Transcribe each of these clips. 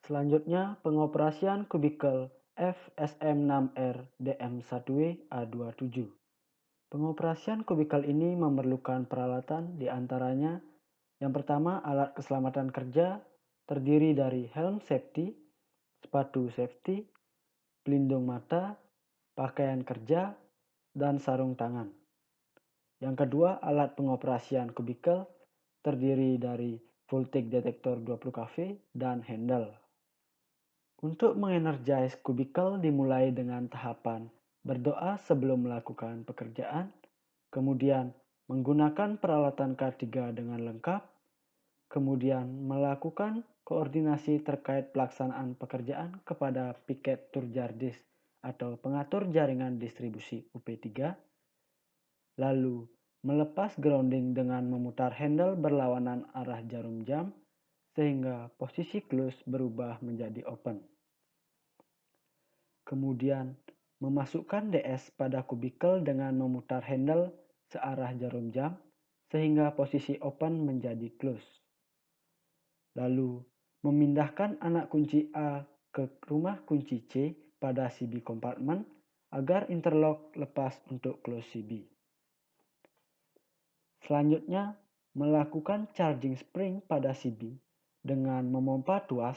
Selanjutnya, pengoperasian kubikel FSM6R-DM1W-A27. Pengoperasian kubikel ini memerlukan peralatan di antaranya yang pertama alat keselamatan kerja terdiri dari helm safety, sepatu safety, pelindung mata, pakaian kerja, dan sarung tangan. Yang kedua alat pengoperasian kubikel terdiri dari voltage detector 20 kV dan handle. Untuk mengenergize kubikel dimulai dengan tahapan berdoa sebelum melakukan pekerjaan, kemudian menggunakan peralatan K3 dengan lengkap, kemudian melakukan koordinasi terkait pelaksanaan pekerjaan kepada piket turjardis atau pengatur jaringan distribusi UP3, lalu melepas grounding dengan memutar handle berlawanan arah jarum jam sehingga posisi close berubah menjadi open. Kemudian memasukkan DS pada kubikel dengan memutar handle searah jarum jam sehingga posisi open menjadi close. Lalu memindahkan anak kunci A ke rumah kunci C pada CB compartment agar interlock lepas untuk close CB. Selanjutnya, melakukan charging spring pada CB dengan memompa tuas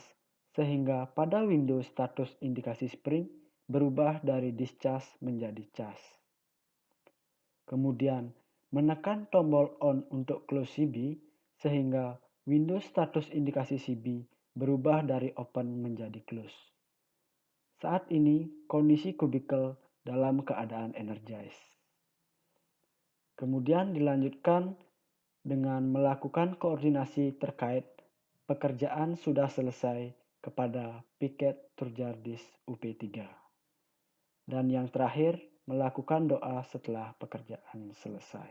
sehingga pada window status indikasi spring berubah dari discharge menjadi charge. Kemudian, menekan tombol on untuk close CB sehingga window status indikasi CB berubah dari open menjadi close. Saat ini, kondisi kubikel dalam keadaan energized. Kemudian dilanjutkan dengan melakukan koordinasi terkait pekerjaan sudah selesai kepada piket turjardis UP3. Dan yang terakhir, melakukan doa setelah pekerjaan selesai.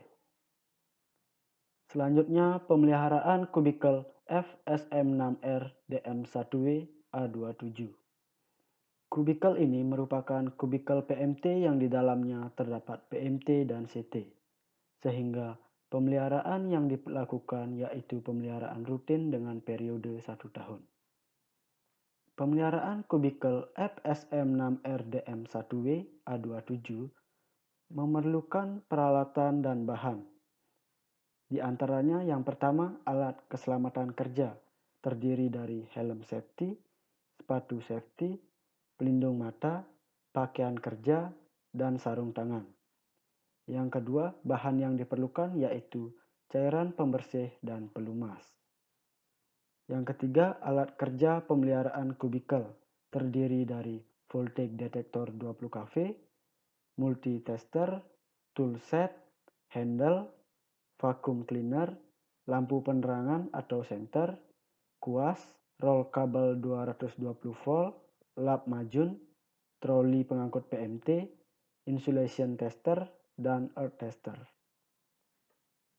Selanjutnya, pemeliharaan kubikel FSM6R DM1W-A27. Kubikel ini merupakan kubikel PMT yang di dalamnya terdapat PMT dan CT, sehingga pemeliharaan yang dilakukan yaitu pemeliharaan rutin dengan periode 1 tahun. Pemeliharaan kubikel FSM6RDM1W-A27 memerlukan peralatan dan bahan. Di antaranya yang pertama alat keselamatan kerja terdiri dari helm safety, sepatu safety, pelindung mata, pakaian kerja, dan sarung tangan. Yang kedua, bahan yang diperlukan yaitu cairan pembersih dan pelumas. Yang ketiga, alat kerja pemeliharaan kubikel terdiri dari voltage detector 20 kV, multitester, toolset, handle, vacuum cleaner, lampu penerangan atau senter, kuas, roll kabel 220 volt, lap majun, troli pengangkut PMT, insulation tester, dan earth tester.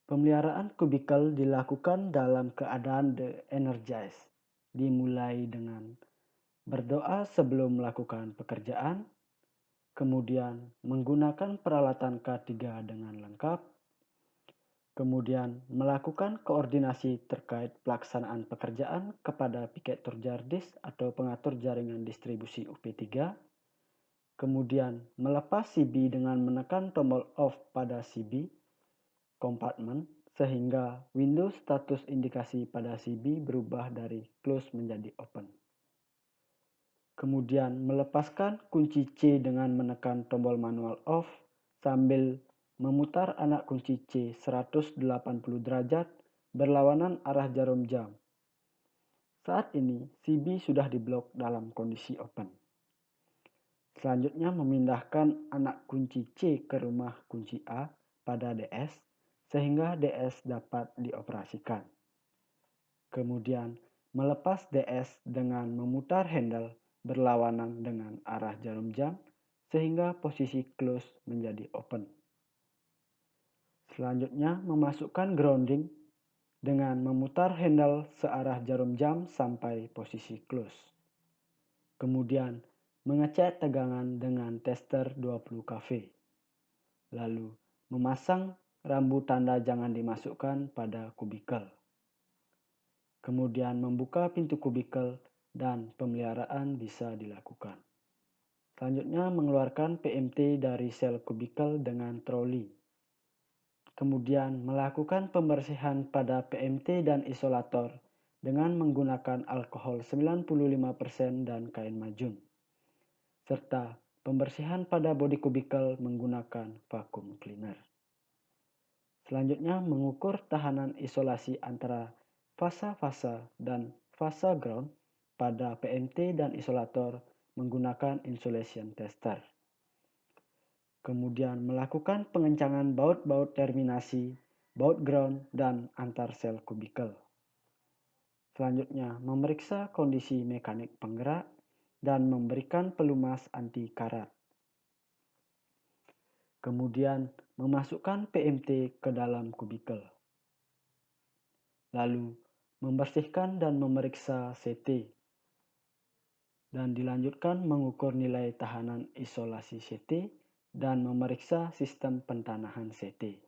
Pemeliharaan kubikel dilakukan dalam keadaan de-energized, dimulai dengan berdoa sebelum melakukan pekerjaan, kemudian menggunakan peralatan K3 dengan lengkap, kemudian melakukan koordinasi terkait pelaksanaan pekerjaan kepada piket turjardis atau pengatur jaringan distribusi UP3, kemudian melepas CB dengan menekan tombol off pada CB compartment sehingga window status indikasi pada CB berubah dari close menjadi open. Kemudian melepaskan kunci C dengan menekan tombol manual off sambil memutar anak kunci C 180 derajat berlawanan arah jarum jam. Saat ini CB sudah diblok dalam kondisi open. Selanjutnya memindahkan anak kunci C ke rumah kunci A pada DS sehingga DS dapat dioperasikan. Kemudian melepas DS dengan memutar handle berlawanan dengan arah jarum jam sehingga posisi close menjadi open. Selanjutnya memasukkan grounding dengan memutar handle searah jarum jam sampai posisi close. Kemudian mengecek tegangan dengan tester 20 kV. Lalu memasang rambu tanda jangan dimasukkan pada kubikel. Kemudian membuka pintu kubikel dan pemeliharaan bisa dilakukan. Selanjutnya mengeluarkan PMT dari sel kubikel dengan troli. Kemudian melakukan pembersihan pada PMT dan isolator dengan menggunakan alkohol 95% dan kain majun. Serta pembersihan pada bodi kubikel menggunakan vacuum cleaner. Selanjutnya mengukur tahanan isolasi antara fasa-fasa dan fasa ground pada PMT dan isolator menggunakan insulation tester. Kemudian melakukan pengencangan baut-baut terminasi, baut ground, dan antar sel kubikel. Selanjutnya memeriksa kondisi mekanik penggerak dan memberikan pelumas anti karat. Kemudian memasukkan PMT ke dalam kubikel. Lalu membersihkan dan memeriksa CT. Dan dilanjutkan mengukur nilai tahanan isolasi CT dan memeriksa sistem pentanahan CT.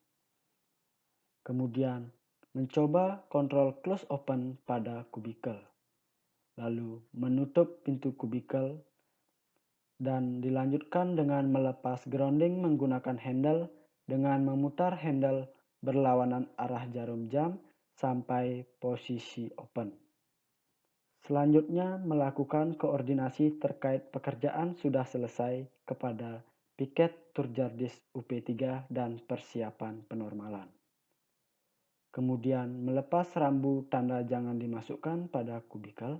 Kemudian mencoba kontrol close open pada kubikel. Lalu menutup pintu kubikel dan dilanjutkan dengan melepas grounding menggunakan handle dengan memutar handle berlawanan arah jarum jam sampai posisi open. Selanjutnya melakukan koordinasi terkait pekerjaan sudah selesai kepada piket Turjardis UP3 dan persiapan penormalan. Kemudian melepas rambu tanda jangan dimasukkan pada kubikel.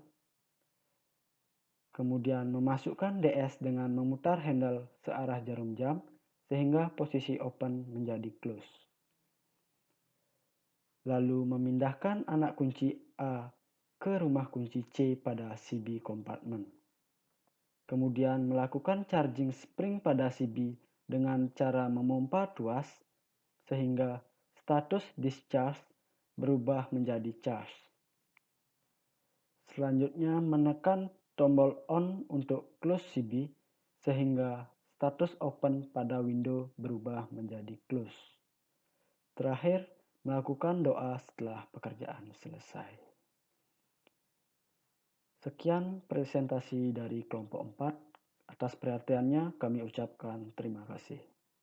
Kemudian memasukkan DS dengan memutar handle searah jarum jam sehingga posisi open menjadi close. Lalu memindahkan anak kunci A ke rumah kunci C pada CB compartment. Kemudian melakukan charging spring pada CB dengan cara memompa tuas sehingga status discharge berubah menjadi charge. Selanjutnya menekan tombol on untuk close CB sehingga status open pada window berubah menjadi close. Terakhir, melakukan doa setelah pekerjaan selesai. Sekian presentasi dari kelompok 4. Atas perhatiannya kami ucapkan terima kasih.